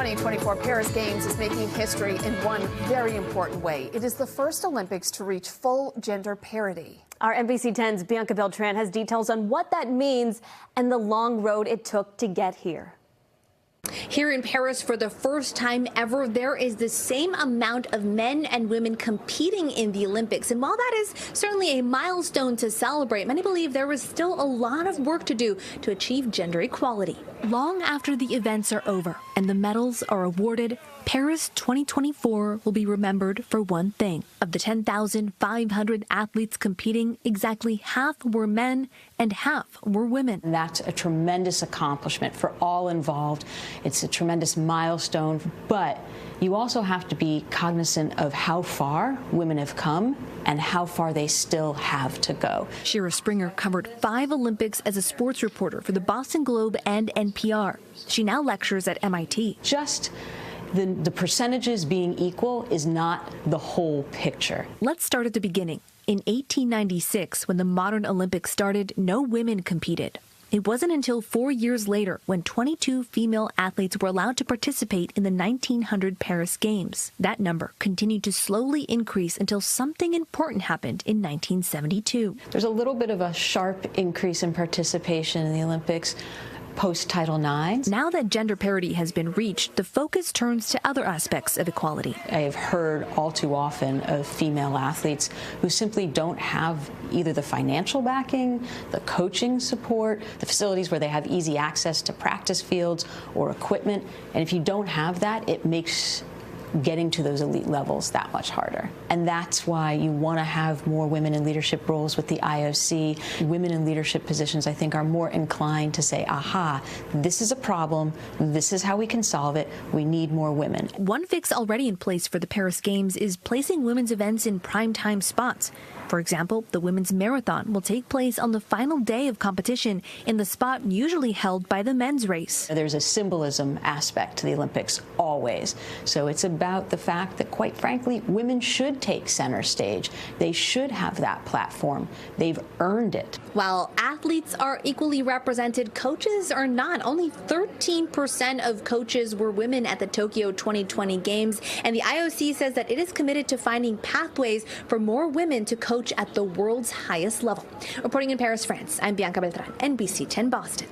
2024 Paris Games is making history in one very important way. It is the first Olympics to reach full gender parity. Our NBC 10's Bianca Beltran has details on what that means and the long road it took to get here. Here in Paris, for the first time ever, there is the same amount of men and women competing in the Olympics. And while that is certainly a milestone to celebrate, many believe there is still a lot of work to do to achieve gender equality. Long after the events are over and the medals are awarded, Paris 2024 will be remembered for one thing. Of the 10,500 athletes competing, exactly half were men and half were women. That's a tremendous accomplishment for all involved. It's a tremendous milestone, but you also have to be cognizant of how far women have come and how far they still have to go. Shira Springer covered 5 Olympics as a sports reporter for the Boston Globe and NPR. She now lectures at MIT. Just the percentages being equal is not the whole picture. Let's start at the beginning. In 1896, when the modern Olympics started, no women competed. It wasn't until 4 years later when 22 female athletes were allowed to participate in the 1900 Paris Games. That number continued to slowly increase until something important happened in 1972. There's a little bit of a sharp increase in participation in the Olympics post-Title IX. Now that gender parity has been reached, the focus turns to other aspects of equality. I have heard all too often of female athletes who simply don't have either the financial backing, the coaching support, the facilities where they have easy access to practice fields or equipment. And if you don't have that, it makes getting to those elite levels that much harder. And that's why you want to have more women in leadership roles with the IOC. Women in leadership positions, I think, are more inclined to say, aha, this is a problem, this is how we can solve it, we need more women. One fix already in place for the Paris Games is placing women's events in primetime spots. For example, the women's marathon will take place on the final day of competition in the spot usually held by the men's race. There's a symbolism aspect to the Olympics, always. So it's about the fact that, quite frankly, women should take center stage. They should have that platform. They've earned it. While athletes are equally represented, coaches are not. Only 13% of coaches were women at the Tokyo 2020 Games, and the IOC says that it is committed to finding pathways for more women to coach at the world's highest level. Reporting in Paris, France, I'm Bianca Beltran, NBC 10 Boston.